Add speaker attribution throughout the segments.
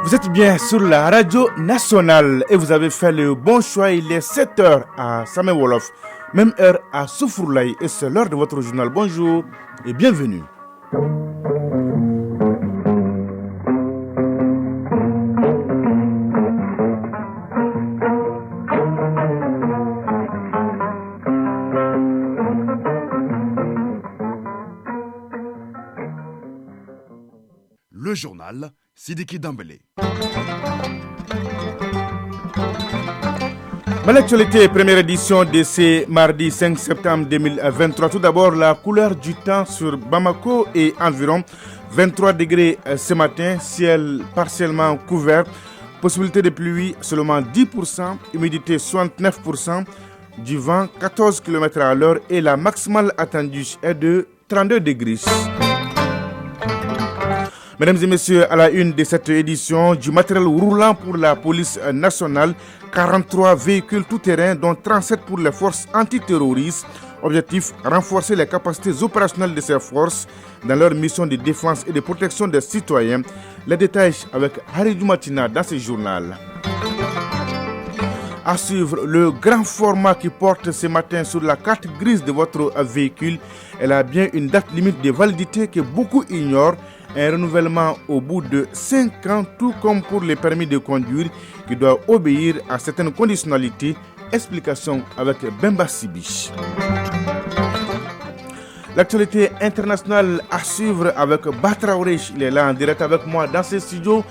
Speaker 1: Vous êtes bien sur la radio nationale et vous avez fait le bon choix. Il est 7h à Samé Wolof, même heure à Soufourlaï et c'est l'heure de votre journal. Bonjour et bienvenue.
Speaker 2: Le journal Sidiki Dambélé.
Speaker 1: Dans l'actualité, première édition de ce mardi 5 septembre 2023. Tout d'abord, la couleur du temps sur Bamako et environ 23 degrés ce matin, ciel partiellement couvert, possibilité de pluie seulement 10%, humidité 69%, du vent 14 km à l'heure et la maximale attendue est de 32 degrés. Mesdames et messieurs, à la une de cette édition, du matériel roulant pour la police nationale, 43 véhicules tout-terrain, dont 37 pour les forces antiterroristes. Objectif, renforcer les capacités opérationnelles de ces forces dans leur mission de défense et de protection des citoyens. Les détails avec Harry Dumatina dans ce journal. À suivre, le grand format qui porte ce matin sur la carte grise de votre véhicule. Elle a bien une date limite de validité que beaucoup ignorent. Un renouvellement au bout de 5 ans, tout comme pour les permis de conduire qui doivent obéir à certaines conditionnalités. Explication avec Bemba Sibi. L'actualité internationale à suivre avec Batra Oresh. Il est là en direct avec moi dans ce studio.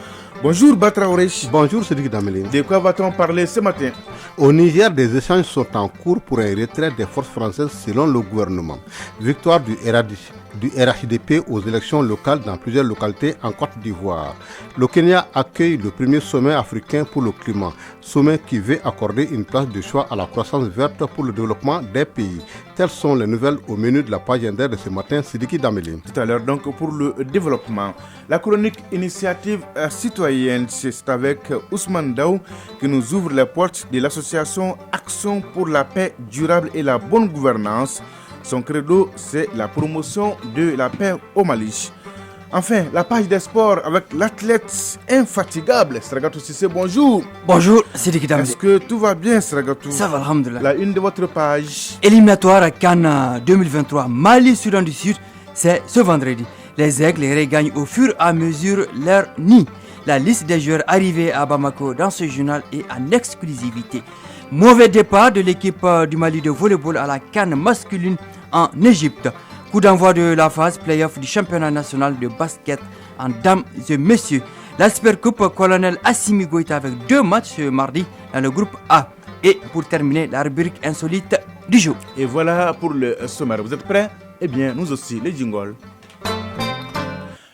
Speaker 1: Bonjour Batra Oresh.
Speaker 3: Bonjour Cédric Damelin.
Speaker 1: De quoi va-t-on parler ce matin?
Speaker 3: Au Niger, des échanges sont en cours pour un retrait des forces françaises selon le gouvernement. Victoire du RHDP aux élections locales dans plusieurs localités en Côte d'Ivoire. Le Kenya accueille le premier sommet africain pour le climat, sommet qui veut accorder une place de choix à la croissance verte pour le développement des pays. Telles sont les nouvelles au menu de la page inter de ce matin, Sidiki Damelin.
Speaker 1: Tout à l'heure donc pour le développement. La chronique initiative citoyenne, c'est avec Ousmane Daou qui nous ouvre les portes de l'association Action pour la paix durable et la bonne gouvernance. Son credo, c'est la promotion de la paix au Mali. Enfin, la page des sports avec l'athlète infatigable, Sragatou Sissé, bonjour.
Speaker 4: Bonjour, Sidiki Damel.
Speaker 1: Est-ce que tout va bien, Sragatou?
Speaker 4: Ça va, alhamdoulilah.
Speaker 1: La une de votre page.
Speaker 4: Éliminatoire à Cannes 2023, Mali-Soudan du Sud, c'est ce vendredi. Les Aigles regagnent au fur et à mesure leur nid. La liste des joueurs arrivés à Bamako dans ce journal est en exclusivité. Mauvais départ de l'équipe du Mali de volleyball à la Cannes masculine en Égypte. Coup d'envoi de la phase play-off du championnat national de basket en dames et messieurs. La Super Coupe Colonel Assimi Goïta avec 2 matchs ce mardi dans le groupe A. Et pour terminer, la rubrique insolite du jour.
Speaker 1: Et voilà pour le sommaire. Vous êtes prêts? Eh bien, nous aussi, les jingles.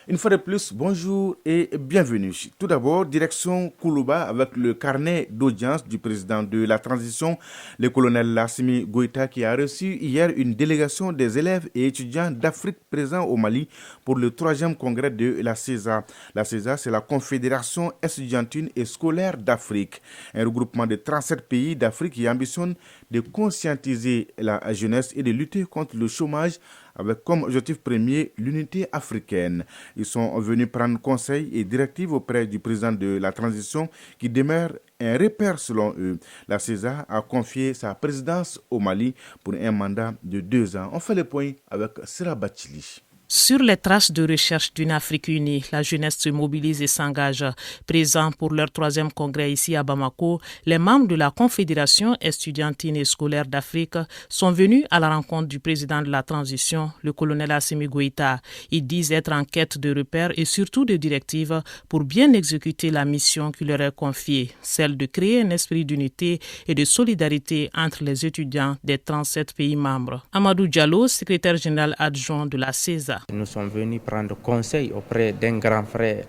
Speaker 1: Une fois de plus, bonjour et bienvenue. Tout d'abord, direction Koulouba avec le carnet d'audience du président de la transition, le colonel Assimi Goïta, qui a reçu hier une délégation des élèves et étudiants d'Afrique présents au Mali pour le 3e congrès de la CESA. La CESA, c'est la Confédération estudiantine et scolaire d'Afrique, un regroupement de 37 pays d'Afrique qui ambitionne de conscientiser la jeunesse et de lutter contre le chômage avec comme objectif premier l'unité africaine. Ils sont venus prendre conseil et directives auprès du président de la transition qui demeure un repère selon eux. La CESA a confié sa présidence au Mali pour un mandat de 2 ans. On fait le point avec Sira Bachili.
Speaker 5: Sur les traces de recherche d'une Afrique unie, la jeunesse se mobilise et s'engage. Présents pour leur 3e congrès ici à Bamako, les membres de la Confédération estudiantine et scolaire d'Afrique sont venus à la rencontre du président de la transition, le colonel Assimi Goïta. Ils disent être en quête de repères et surtout de directives pour bien exécuter la mission qui leur est confiée, celle de créer un esprit d'unité et de solidarité entre les étudiants des 37 pays membres. Amadou Diallo, secrétaire général adjoint de la CESA.
Speaker 6: Nous sommes venus prendre conseil auprès d'un grand frère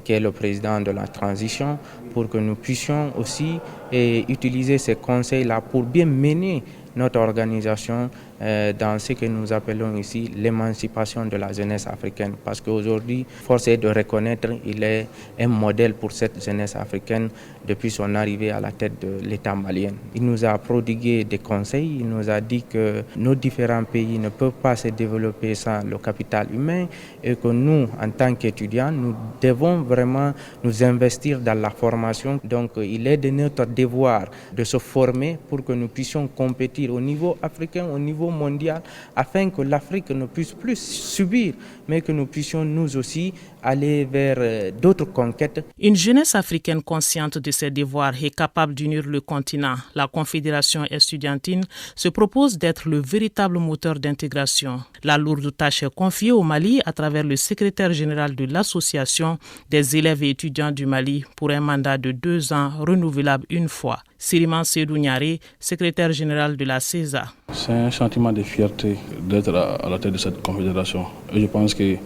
Speaker 6: qui est le président de la transition pour que nous puissions aussi utiliser ces conseils-là pour bien mener notre organisation dans ce que nous appelons ici l'émancipation de la jeunesse africaine. Parce qu'aujourd'hui, force est de reconnaître qu'il est un modèle pour cette jeunesse africaine depuis son arrivée à la tête de l'État malien. Il nous a prodigué des conseils, il nous a dit que nos différents pays ne peuvent pas se développer sans le capital humain et que nous, en tant qu'étudiants, nous devons vraiment nous investir dans la formation. Donc, il est de notre devoir de se former pour que nous puissions compétir au niveau africain, au niveau mondial, afin que l'Afrique ne puisse plus subir, mais que nous puissions nous aussi aller vers d'autres conquêtes.
Speaker 5: Une jeunesse africaine consciente de ses devoirs et capable d'unir le continent, la Confédération estudiantine se propose d'être le véritable moteur d'intégration. La lourde tâche est confiée au Mali à travers le secrétaire général de l'Association des élèves et étudiants du Mali pour un mandat de 2 ans renouvelable une fois. Siriman Seydou Niaré, secrétaire général de la CESA.
Speaker 7: C'est un sentiment de fierté d'être à la tête de cette confédération. Et je pense que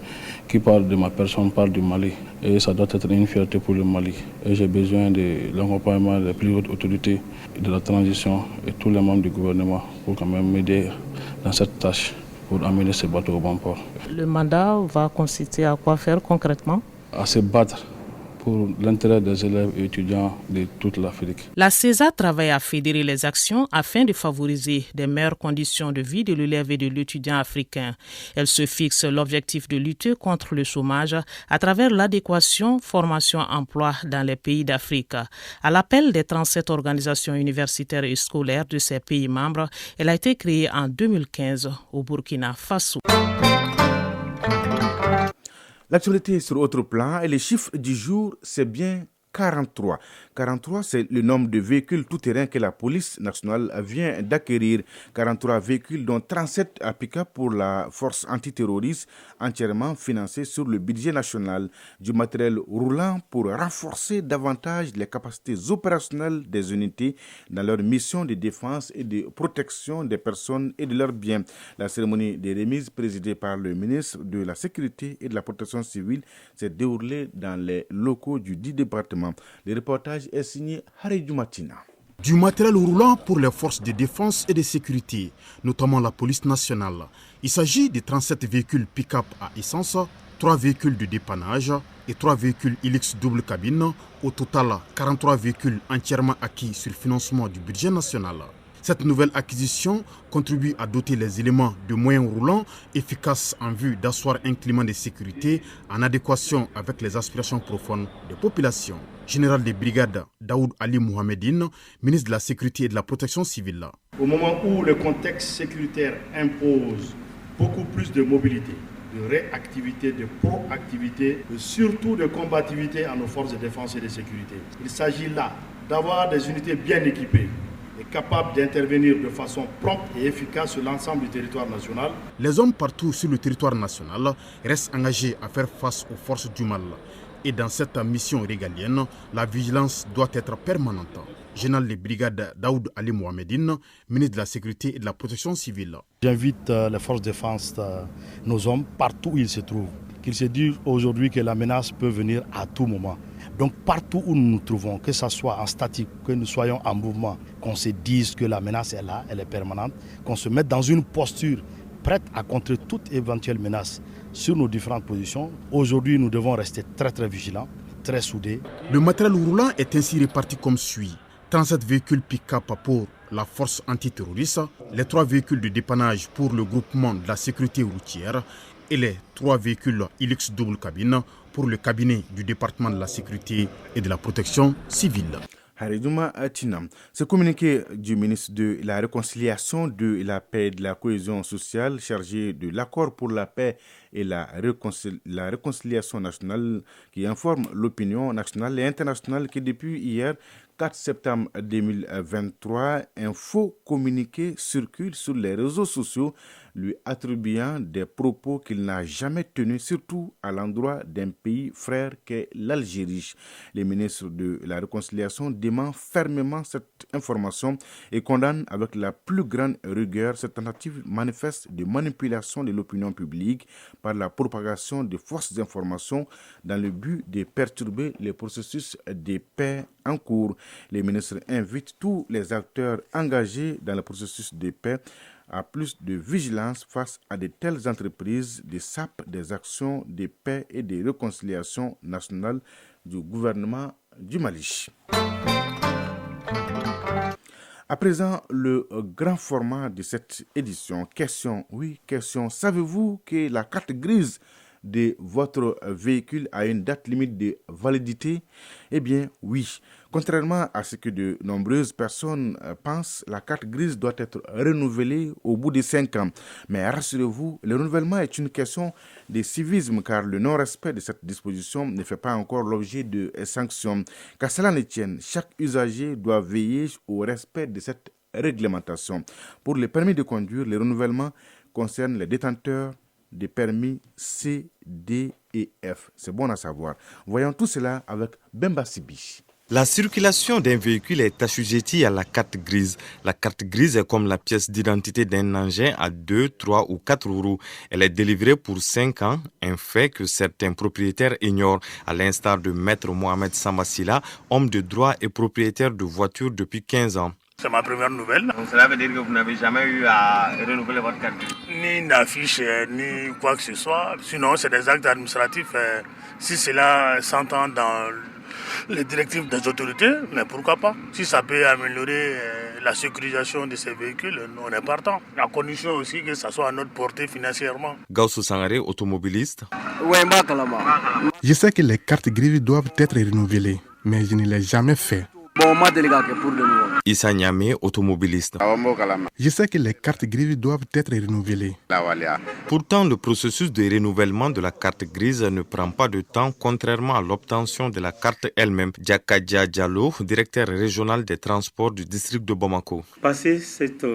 Speaker 7: qui parle de ma personne parle du Mali. Et ça doit être une fierté pour le Mali. Et j'ai besoin de l'accompagnement des plus hautes autorités de la transition et tous les membres du gouvernement pour quand même m'aider dans cette tâche pour amener ce bateau au bon port.
Speaker 5: Le mandat va consister à quoi faire concrètement?
Speaker 7: À se battre pour l'intérêt des élèves et étudiants de toute l'Afrique.
Speaker 5: La CESA travaille à fédérer les actions afin de favoriser des meilleures conditions de vie de l'élève et de l'étudiant africain. Elle se fixe l'objectif de lutter contre le chômage à travers l'adéquation formation-emploi dans les pays d'Afrique. À l'appel des 37 organisations universitaires et scolaires de ces pays membres, elle a été créée en 2015 au Burkina Faso.
Speaker 1: L'actualité sur autre plan et les chiffres du jour, c'est bien 43. 43, c'est le nombre de véhicules tout-terrain que la police nationale vient d'acquérir. 43 véhicules, dont 37 pick-up pour la force antiterroriste, entièrement financés sur le budget national. Du matériel roulant pour renforcer davantage les capacités opérationnelles des unités dans leur mission de défense et de protection des personnes et de leurs biens. La cérémonie des remises présidée par le ministre de la Sécurité et de la Protection civile s'est déroulée dans les locaux du 10 département. Le reportage est signé Haridou Matina.
Speaker 8: Du matériel roulant pour les forces de défense et de sécurité, notamment la police nationale. Il s'agit de 37 véhicules pick-up à essence, 3 véhicules de dépannage et 3 véhicules Hilux double cabine. Au total, 43 véhicules entièrement acquis sur le financement du budget national. Cette nouvelle acquisition contribue à doter les éléments de moyens roulants efficaces en vue d'asseoir un climat de sécurité en adéquation avec les aspirations profondes des populations. Général de brigade Daoud Ali Mohamedine, ministre de la Sécurité et de la Protection civile.
Speaker 9: Au moment où le contexte sécuritaire impose beaucoup plus de mobilité, de réactivité, de proactivité, et surtout de combativité à nos forces de défense et de sécurité, il s'agit là d'avoir des unités bien équipées et capables d'intervenir de façon prompte et efficace sur l'ensemble du territoire national.
Speaker 8: Les hommes partout sur le territoire national restent engagés à faire face aux forces du mal. Et dans cette mission régalienne, la vigilance doit être permanente. Général de brigade Daoud Ali Mohamedine, ministre de la Sécurité et de la Protection civile.
Speaker 10: J'invite les forces de défense, nos hommes, partout où ils se trouvent, qu'ils se disent aujourd'hui que la menace peut venir à tout moment. Donc partout où nous nous trouvons, que ce soit en statique, que nous soyons en mouvement, qu'on se dise que la menace est là, elle est permanente, qu'on se mette dans une posture prête à contrer toute éventuelle menace sur nos différentes positions. Aujourd'hui, nous devons rester très vigilants, très soudés.
Speaker 8: Le matériel roulant est ainsi réparti comme suit. 37 véhicules pick-up pour la force antiterroriste, les 3 véhicules de dépannage pour le groupement de la sécurité routière et les 3 véhicules Hilux double cabine pour le cabinet du département de la sécurité et de la protection civile.
Speaker 1: Haridouma Atina. Ce communiqué du ministre de la Réconciliation, de la Paix et de la Cohésion sociale, chargé de l'accord pour la paix et la réconciliation nationale, qui informe l'opinion nationale et internationale que depuis hier, 4 septembre 2023, un faux communiqué circule sur les réseaux sociaux lui attribuant des propos qu'il n'a jamais tenus, surtout à l'endroit d'un pays frère qu'est l'Algérie. Le ministre de la Réconciliation dément fermement cette information et condamne avec la plus grande rigueur cette tentative manifeste de manipulation de l'opinion publique par la propagation de fausses informations dans le but de perturber les processus de paix en cours. Les ministres invitent tous les acteurs engagés dans le processus de paix à plus de vigilance face à de telles entreprises de sape des actions de paix et de réconciliation nationale du gouvernement du Mali. À présent, le grand format de cette édition. Question. Savez-vous que la carte grise de votre véhicule a une date limite de validité? Eh bien, oui. Contrairement à ce que de nombreuses personnes pensent, la carte grise doit être renouvelée au bout de 5 ans. Mais rassurez-vous, le renouvellement est une question de civisme car le non-respect de cette disposition ne fait pas encore l'objet de sanctions. Qu'à cela ne tienne, chaque usager doit veiller au respect de cette réglementation. Pour les permis de conduire, le renouvellement concerne les détenteurs des permis C, D et F. C'est bon à savoir. Voyons tout cela avec Bemba Sibi.
Speaker 11: La circulation d'un véhicule est assujettie à la carte grise. La carte grise est comme la pièce d'identité d'un engin à 2, 3 ou 4 roues. Elle est délivrée pour 5 ans, un fait que certains propriétaires ignorent, à l'instar de Maître Mohamed Samassila, homme de droit et propriétaire de voitures depuis 15 ans.
Speaker 12: C'est ma première nouvelle.
Speaker 13: Donc cela veut dire que vous n'avez jamais eu à renouveler votre carte grise?
Speaker 12: Ni d'affiche, ni quoi que ce soit. Sinon, c'est des actes administratifs. Si cela s'entend dans les directives des autorités, mais pourquoi pas? Si ça peut améliorer la sécurisation de ces véhicules, on est partant. À condition aussi que ça soit à notre portée financièrement.
Speaker 11: Gaussou Sangaré, automobiliste.
Speaker 14: Je sais que les cartes grises doivent être renouvelées, mais je ne l'ai jamais fait.
Speaker 11: Issa Niamé, automobiliste.
Speaker 14: Je sais que les cartes grises doivent être renouvelées.
Speaker 11: Pourtant, le processus de renouvellement de la carte grise ne prend pas de temps, contrairement à l'obtention de la carte elle-même. Diakadja Diallo, directeur régional des transports du district de Bamako.
Speaker 15: Passé cette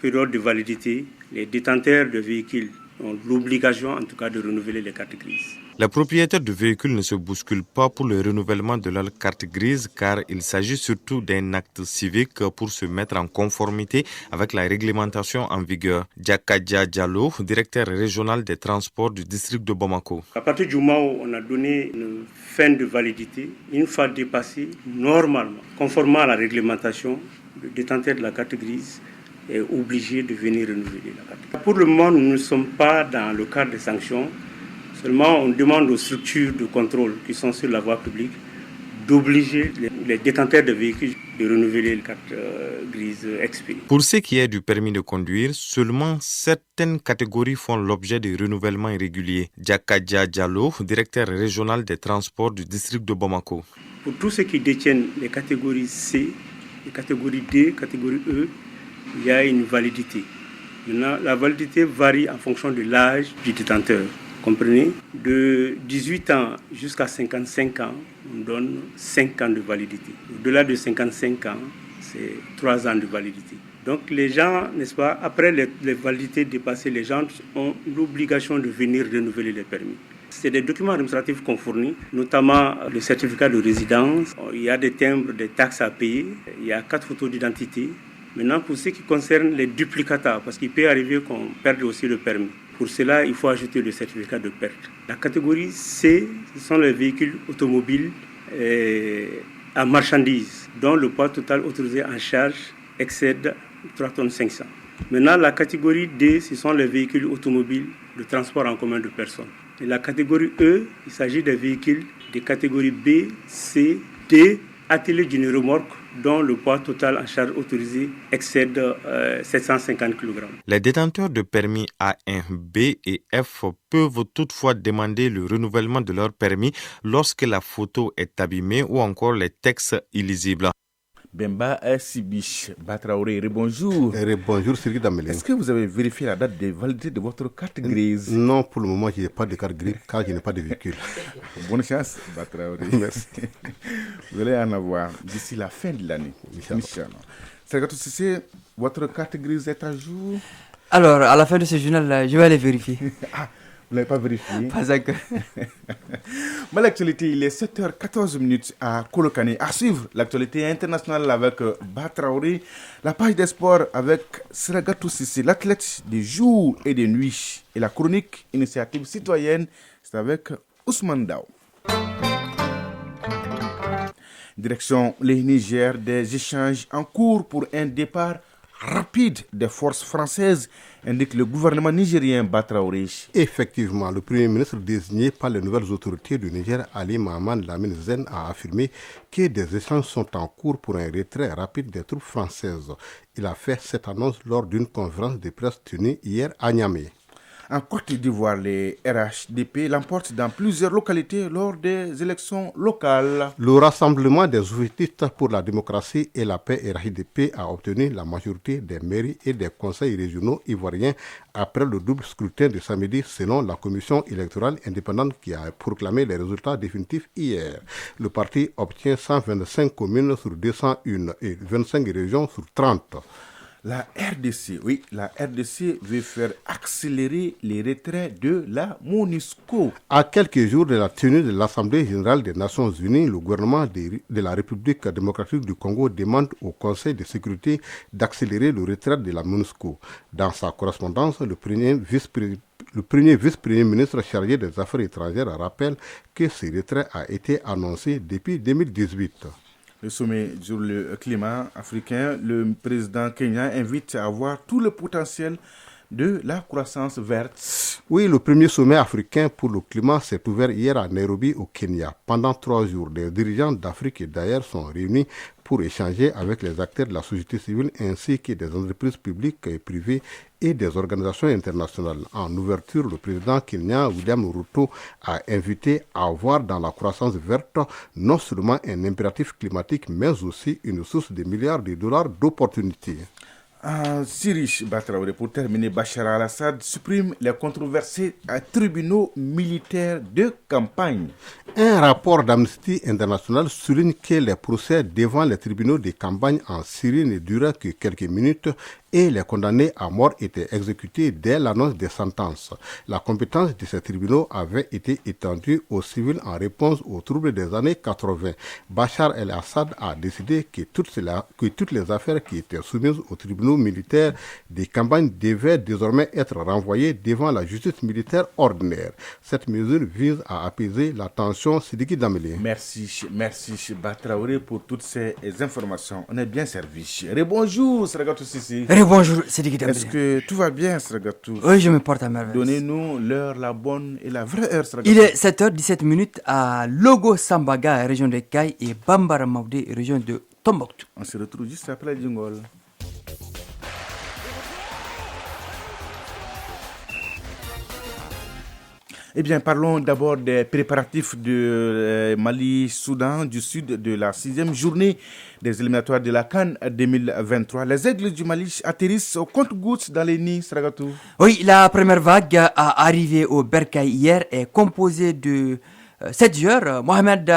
Speaker 15: période de validité, les détenteurs de véhicules ont l'obligation, en tout cas, de renouveler les cartes grises.
Speaker 11: Les propriétaires de véhicules ne se bousculent pas pour le renouvellement de leur carte grise car il s'agit surtout d'un acte civique pour se mettre en conformité avec la réglementation en vigueur. Diakadja Diallo, directeur régional des transports du district de Bamako.
Speaker 15: À partir du moment où on a donné une fin de validité, une fois dépassée, normalement, conformément à la réglementation, le détenteur de la carte grise est obligé de venir renouveler la carte grise. Pour le moment, nous ne sommes pas dans le cadre des sanctions. Seulement, on demande aux structures de contrôle qui sont sur la voie publique d'obliger les détenteurs de véhicules de renouveler les cartes grises expirées.
Speaker 11: Pour ce qui est du permis de conduire, seulement certaines catégories font l'objet de renouvellements irréguliers. Diakadja Diallo, directeur régional des transports du district de Bamako.
Speaker 15: Pour tous ceux qui détiennent les catégories C, les catégories D, catégorie E, il y a une validité. Maintenant, la validité varie en fonction de l'âge du détenteur. Comprenez, de 18 ans jusqu'à 55 ans, on donne 5 ans de validité. Au-delà de 55 ans, c'est 3 ans de validité. Donc les gens, n'est-ce pas, après les validités dépassées, les gens ont l'obligation de venir renouveler les permis. C'est des documents administratifs qu'on fournit, notamment le certificat de résidence. Il y a des timbres, des taxes à payer. Il y a 4 photos d'identité. Maintenant, pour ce qui concerne les duplicata, parce qu'il peut arriver qu'on perde aussi le permis. Pour cela, il faut ajouter le certificat de perte. La catégorie C, ce sont les véhicules automobiles à marchandises, dont le poids total autorisé en charge excède 3 tonnes 500. Maintenant, la catégorie D, ce sont les véhicules automobiles de transport en commun de personnes. Et la catégorie E, il s'agit des véhicules des catégories B, C, D, attelés d'une remorque dont le poids total en charge autorisé excède 750 kg.
Speaker 11: Les détenteurs de permis A1, B et F peuvent toutefois demander le renouvellement de leur permis lorsque la photo est abîmée ou encore les textes illisibles.
Speaker 1: Bemba Sibi Batraoré, bonjour.
Speaker 3: Bonjour, Sirgi Damele.
Speaker 1: Est-ce que vous avez vérifié la date de validité de votre carte grise?
Speaker 3: Non, pour le moment, je n'ai pas de carte grise car je n'ai pas de véhicule.
Speaker 1: Bonne chance, Batraoré.
Speaker 3: Merci.
Speaker 1: Vous allez en avoir d'ici la fin de l'année. Inch'Allah. Sargato Sissé, votre carte grise est à jour?
Speaker 4: Alors, à la fin de ce journal, je vais aller vérifier.
Speaker 1: Vous ne l'avez pas vérifié?
Speaker 4: Pas encore.
Speaker 1: Mais l'actualité, il est 7h14 à Kolokane. À suivre l'actualité internationale avec Batraoré, la page des sports avec Sargato Sissé, l'athlète des jours et des nuits. Et la chronique initiative citoyenne, c'est avec Ousmane Dao. Direction le Niger, des échanges en cours pour un départ rapide des forces françaises, indique le gouvernement nigérien Batraoré.
Speaker 3: Effectivement, le Premier ministre désigné par les nouvelles autorités du Niger, Ali Mohamed Lamine Zen, a affirmé que des échanges sont en cours pour un retrait rapide des troupes françaises. Il a fait cette annonce lors d'une conférence de presse tenue hier à Niamey.
Speaker 1: En Côte d'Ivoire, les RHDP l'emportent dans plusieurs localités lors des élections locales.
Speaker 3: Le Rassemblement des ouvritistes pour la démocratie et la paix RHDP a obtenu la majorité des mairies et des conseils régionaux ivoiriens après le double scrutin de samedi selon la commission électorale indépendante qui a proclamé les résultats définitifs hier. Le parti obtient 125 communes sur 201 et 25 régions sur 30.
Speaker 1: La RDC veut faire accélérer les retraits de la MONUSCO.
Speaker 3: À quelques jours de la tenue de l'Assemblée générale des Nations unies, le gouvernement de la République démocratique du Congo demande au Conseil de sécurité d'accélérer le retrait de la MONUSCO. Dans sa correspondance, le premier vice-premier ministre chargé des Affaires étrangères rappelle que ce retrait a été annoncé depuis 2018.
Speaker 1: Le sommet sur le climat africain, le président kenyan invite à voir tout le potentiel de la croissance verte.
Speaker 3: Oui, le premier sommet africain pour le climat s'est ouvert hier à Nairobi au Kenya. Pendant 3 jours, les dirigeants d'Afrique et d'ailleurs sont réunis pour échanger avec les acteurs de la société civile ainsi que des entreprises publiques et privées et des organisations internationales. En ouverture, le président kenyan William Ruto a invité à voir dans la croissance verte non seulement un impératif climatique mais aussi une source de milliards de dollars d'opportunités.
Speaker 1: En Syrie, Batraoré, pour terminer, Bachar al-Assad supprime les controversés tribunaux militaires de campagne.
Speaker 3: Un rapport d'Amnesty International souligne que les procès devant les tribunaux de campagne en Syrie ne duraient que quelques minutes et les condamnés à mort étaient exécutés dès l'annonce des sentences. La compétence de ces tribunaux avait été étendue aux civils en réponse aux troubles des années 80. Bachar el-Assad a décidé que toutes les affaires qui étaient soumises aux tribunaux militaires des campagnes devaient désormais être renvoyées devant la justice militaire ordinaire. Cette mesure vise à apaiser la tension Sidiki Dameli.
Speaker 1: Merci Batraoré pour toutes ces informations. On est bien servi. Rebonjour Sragatou Sissi.
Speaker 4: Bonjour, Sidiki Dambélé.
Speaker 1: Est-ce que tout va bien, Sragatou?
Speaker 4: Oui, je me porte à merveille.
Speaker 1: Donnez-nous l'heure, la bonne et la vraie heure, Sragatou.
Speaker 4: Il est 7h17 à Logo Sambaga, région de Kaï, et Bambara Maoudé, région de Tombouctou.
Speaker 1: On se retrouve juste après le jingle. Eh bien, parlons d'abord des préparatifs de Mali-Soudan du Sud de la 6e journée des éliminatoires de la CAN 2023. Les aigles du Mali atterrissent au compte-gouttes dans les nids, Sragatou.
Speaker 4: Oui, la première vague a arrivé au Bercail hier est composée de 7 joueurs, Mohamed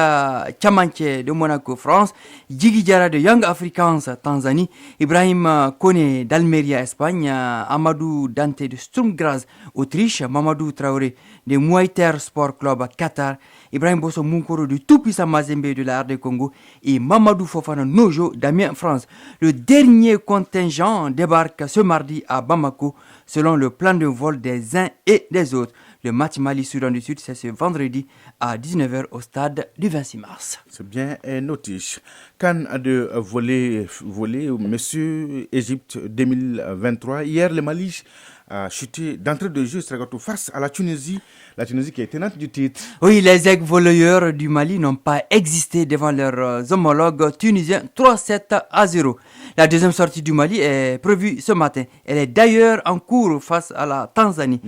Speaker 4: Chamanche de Monaco, France, Djigui Diarra de Young Africans, Tanzanie, Ibrahim Kone d'Almeria, Espagne, Amadou Dante de Sturm Graz, Autriche, Mamadou Traoré de Muay-Thai Sport Club, Qatar, Ibrahim Bosso Munkoro de Tout-Puissant Mazembe de la RD Congo et Mamadou Fofana Nojo d'Amiens, France. Le dernier contingent débarque ce mardi à Bamako selon le plan de vol des uns et des autres. Le match Mali-Soudan du Sud, c'est ce vendredi à 19h au stade du 26 mars.
Speaker 1: C'est bien noté. CAN de volley, Monsieur Égypte 2023. Hier, le Mali a chuté d'entrée de jeu face à la Tunisie qui est tenante du titre.
Speaker 4: Oui, les aigles volleyeurs du Mali n'ont pas existé devant leurs homologues tunisiens 3-7-0. La deuxième sortie du Mali est prévue ce matin. Elle est d'ailleurs en cours face à la Tanzanie.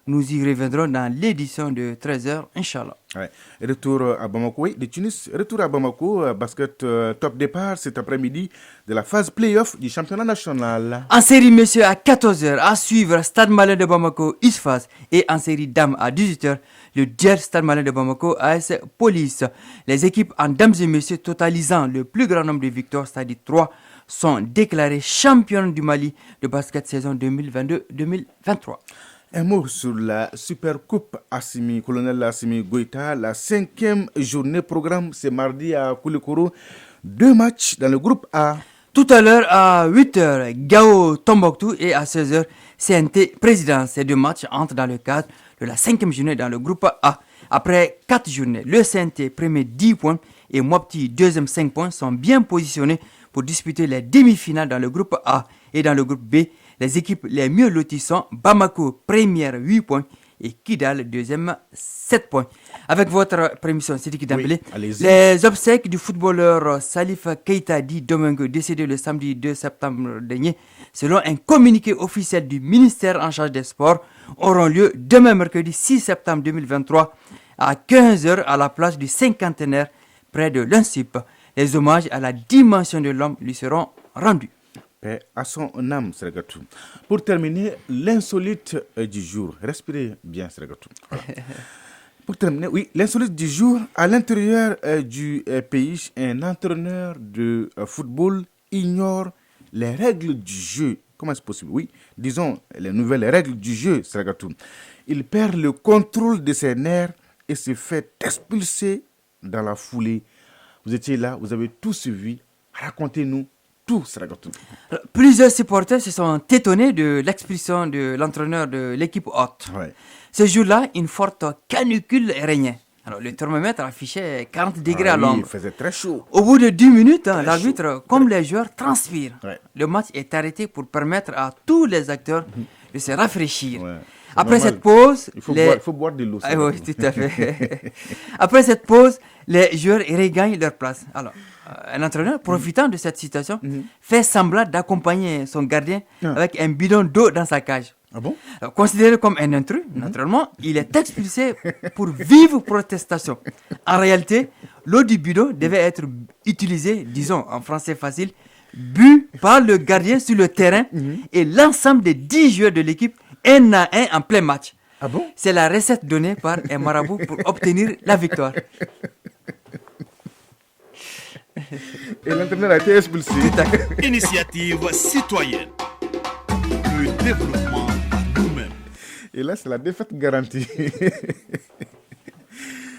Speaker 4: Nous y reviendrons dans l'édition de 13h, Inch'Allah.
Speaker 1: Ouais. Retour à Bamako, oui, de Tunis. Retour à Bamako, basket top départ cet après-midi de la phase play-off du championnat national.
Speaker 4: En série messieurs à 14h, à suivre Stade Malien de Bamako, Isfas. Et en série dames à 18h, le Djer Stade Malien de Bamako, AS Police. Les équipes en dames et messieurs totalisant le plus grand nombre de victoires, c'est-à-dire 3, sont déclarées championnes du Mali de basket saison 2022-2023.
Speaker 1: Un mot sur la Super Coupe Colonel Assimi Goïta, la 5e journée programme, c'est mardi à Koulikoro. 2 matchs dans le groupe A.
Speaker 4: Tout à l'heure à 8h, Gao Tombouctou et à 16h, CNT Présidence. Ces 2 matchs entrent dans le cadre de la 5e journée dans le groupe A. Après 4 journées, le CNT premier 10 points et Mopti deuxième 5 points sont bien positionnés pour disputer les demi-finales dans le groupe A. Et dans le groupe B, les équipes les mieux loties sont Bamako, première 8 points, et Kidal, deuxième 7 points. Avec votre permission, Sidiki Dembélé, les obsèques du footballeur Salif Keita dit Domingo, décédé le samedi 2 septembre dernier, selon un communiqué officiel du ministère en charge des sports, auront lieu demain mercredi 6 septembre 2023 à 15h à la place du cinquantenaire près de l'Insip. Les hommages à la dimension de l'homme lui seront rendus.
Speaker 1: Paix à son âme, Sergatou. Pour terminer, l'insolite du jour. Respirez bien, Sergatou. Voilà. Pour terminer, oui, l'insolite du jour, à l'intérieur du pays, un entraîneur de football ignore les règles du jeu. Comment est-ce possible? Oui, disons les nouvelles règles du jeu, Sergatou. Il perd le contrôle de ses nerfs et se fait expulser dans la foulée. Vous étiez là, vous avez tout suivi. Racontez-nous tout, Sergatou.
Speaker 4: Plusieurs supporters se sont étonnés de l'expulsion de l'entraîneur de l'équipe hôte.
Speaker 1: Ouais.
Speaker 4: Ce jour-là, une forte canicule régnait. Alors, le thermomètre affichait 40 degrés à l'ombre.
Speaker 1: Il faisait très chaud.
Speaker 4: Au bout de 10 minutes, l'arbitre, comme les joueurs, transpire.
Speaker 1: Ouais.
Speaker 4: Le match est arrêté pour permettre à tous les acteurs de se rafraîchir.
Speaker 1: Ouais.
Speaker 4: Après cette pause,
Speaker 1: il faut boire de l'eau.
Speaker 4: Oui, tout à fait. Après cette pause, les joueurs regagnent leur place. Alors, un entraîneur, profitant de cette situation, fait semblant d'accompagner son gardien avec un bidon d'eau dans sa cage.
Speaker 1: Ah bon?
Speaker 4: Considéré comme un intrus, naturellement, il est expulsé pour vive protestation. En réalité, l'eau du bidon devait être utilisée, disons en français facile, bu par le gardien sur le terrain et l'ensemble des 10 joueurs de l'équipe, un à un en plein match.
Speaker 1: Ah bon?
Speaker 4: C'est la recette donnée par un marabout pour obtenir la victoire.
Speaker 1: Et l'entraîneur a été expulsé.
Speaker 2: Initiative citoyenne. Le développement par nous-mêmes.
Speaker 1: Et là, c'est la défaite garantie.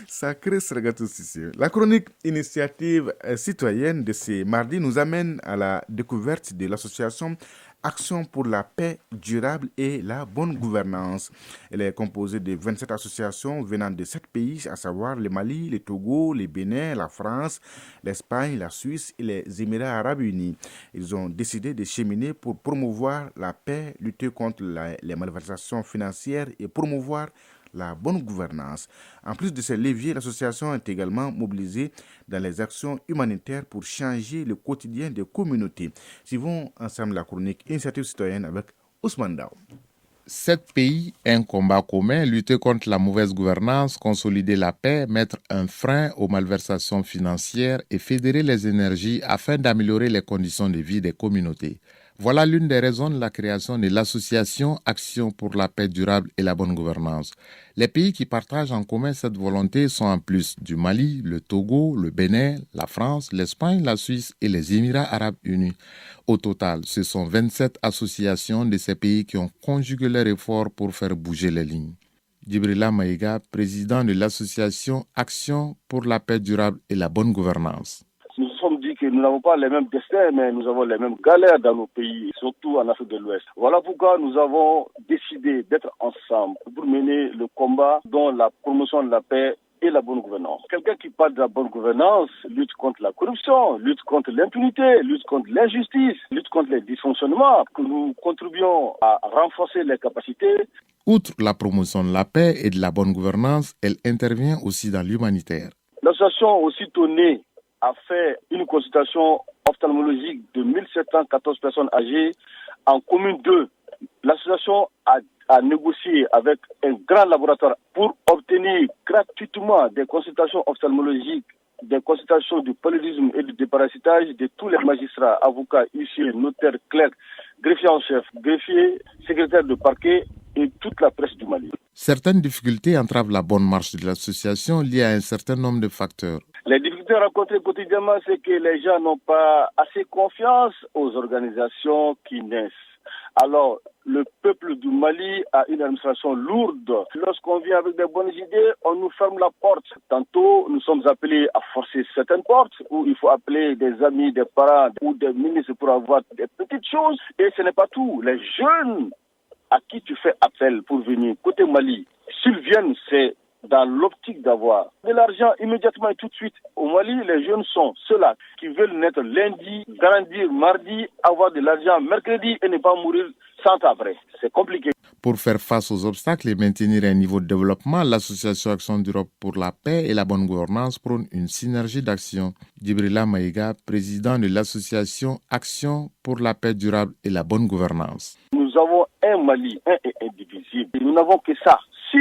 Speaker 1: Sacré Sergatou Sissi. La chronique initiative citoyenne de ce mardi nous amène à la découverte de l'association Action pour la paix durable et la bonne gouvernance. Elle est composée de 27 associations venant de 7 pays, à savoir le Mali, le Togo, le Bénin, la France, l'Espagne, la Suisse et les Émirats arabes unis. Ils ont décidé de cheminer pour promouvoir la paix, lutter contre les malversations financières et promouvoir la bonne gouvernance. En plus de ces leviers, l'association est également mobilisée dans les actions humanitaires pour changer le quotidien des communautés. Suivons ensemble la chronique Initiative citoyenne avec Ousmane Dao.
Speaker 16: 7 pays, un combat commun, lutter contre la mauvaise gouvernance, consolider la paix, mettre un frein aux malversations financières et fédérer les énergies afin d'améliorer les conditions de vie des communautés. Voilà l'une des raisons de la création de l'association Action pour la paix durable et la bonne gouvernance. Les pays qui partagent en commun cette volonté sont en plus du Mali, le Togo, le Bénin, la France, l'Espagne, la Suisse et les Émirats arabes unis. Au total, ce sont 27 associations de ces pays qui ont conjugué leurs efforts pour faire bouger les lignes. Djibrila Maïga, président de l'association Action pour la paix durable et la bonne gouvernance.
Speaker 17: Nous nous sommes dit que nous n'avons pas les mêmes destins, mais nous avons les mêmes galères dans nos pays, surtout en Afrique de l'Ouest. Voilà pourquoi nous avons décidé d'être ensemble pour mener le combat dans la promotion de la paix et la bonne gouvernance. Quelqu'un qui parle de la bonne gouvernance lutte contre la corruption, lutte contre l'impunité, lutte contre l'injustice, lutte contre les dysfonctionnements, que nous contribuons à renforcer les capacités.
Speaker 16: Outre la promotion de la paix et de la bonne gouvernance, elle intervient aussi dans l'humanitaire.
Speaker 17: L'association aussitôt née a fait une consultation ophtalmologique de 1714 personnes âgées en commune 2. L'association a négocié avec un grand laboratoire pour obtenir gratuitement des consultations ophtalmologiques, des consultations du paludisme et du déparasitage de tous les magistrats, avocats, huissiers, notaires, clercs, greffiers en chef, greffiers, secrétaires de parquet et toute la presse du Mali.
Speaker 16: Certaines difficultés entravent la bonne marche de l'association liées à un certain nombre de facteurs.
Speaker 17: Les difficultés rencontrées quotidiennement, c'est que les gens n'ont pas assez confiance aux organisations qui naissent. Alors, le peuple du Mali a une administration lourde. Lorsqu'on vient avec des bonnes idées, on nous ferme la porte. Tantôt, nous sommes appelés à forcer certaines portes, où il faut appeler des amis, des parents ou des ministres pour avoir des petites choses. Et ce n'est pas tout. Les jeunes à qui tu fais appel pour venir côté Mali, s'ils viennent, c'est dans l'optique d'avoir de l'argent immédiatement et tout de suite. Au Mali, les jeunes sont ceux-là qui veulent naître lundi, grandir mardi, avoir de l'argent mercredi et ne pas mourir 100 ans après. C'est compliqué.
Speaker 16: Pour faire face aux obstacles et maintenir un niveau de développement, l'Association Action d'Europe pour la paix et la bonne gouvernance prône une synergie d'action. Djibrila Maïga, président de l'Association Action pour la paix durable et la bonne gouvernance.
Speaker 17: Nous avons un Mali, un et indivisible. Nous n'avons que ça. Si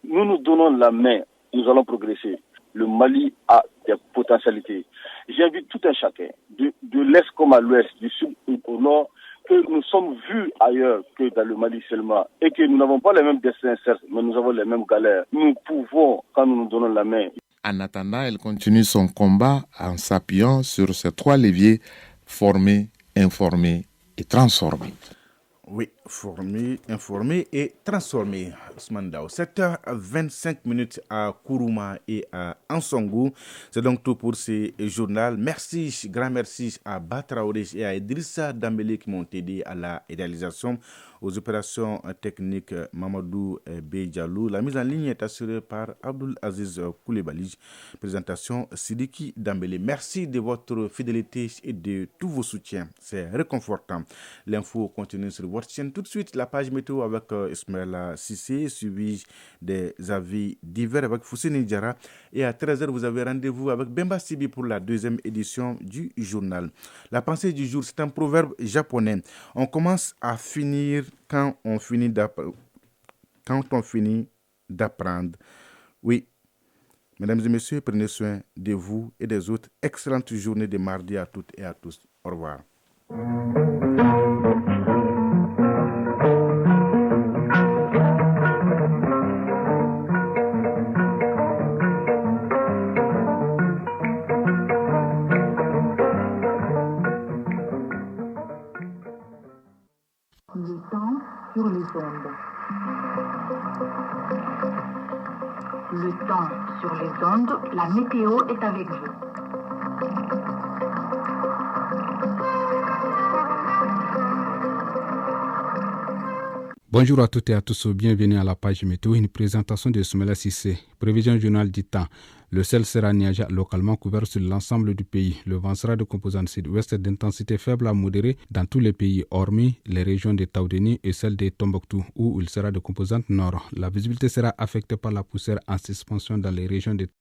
Speaker 17: nous nous donnons la main, nous allons progresser. Le Mali a des potentialités. J'invite tout un chacun, de l'Est comme à l'Ouest, du Sud au Nord, que nous sommes vus ailleurs que dans le Mali seulement et que nous n'avons pas les mêmes destins, certes, mais nous avons les mêmes galères. Nous pouvons, quand nous nous donnons la main.
Speaker 16: En attendant, elle continue son combat en s'appuyant sur ces 3 leviers: former, informer et transformer.
Speaker 1: Oui, former, informer et transformer. Ousmane Dao. 7h25 à Kourouma et à Ansongou. C'est donc tout pour ce journal. Merci, grand merci à Batraoré et à Idrissa Dambélé qui m'ont aidé à la réalisation. Aux opérations techniques, Mamadou Beidjalou. La mise en ligne est assurée par Abdul Aziz Koulibaly. Présentation Sidiki Dambélé. Merci de votre fidélité et de tous vos soutiens. C'est réconfortant. L'info continue sur votre chaîne. Tout de suite, la page météo avec Ismaël Sissé, suivi des avis divers avec Foussini Diara. Et à 13h, vous avez rendez-vous avec Bemba Sibi pour la 2e édition du journal. La pensée du jour, c'est un proverbe japonais. On commence à finir quand on finit d'apprendre. Oui, mesdames et messieurs, prenez soin de vous et des autres. Excellente journée de mardi à toutes et à tous. Au revoir.
Speaker 18: Le temps sur les ondes. Le temps sur les ondes, la météo est avec vous.
Speaker 19: Bonjour à toutes et à tous, bienvenue à la page météo, une présentation de Soumela Sissé. Prévision journal du temps. Le ciel sera nuageux localement couvert sur l'ensemble du pays. Le vent sera de composante sud-ouest d'intensité faible à modérée dans tous les pays, hormis les régions de Taoudéni et celle de Tombouctou, où il sera de composante nord. La visibilité sera affectée par la poussière en suspension dans les régions de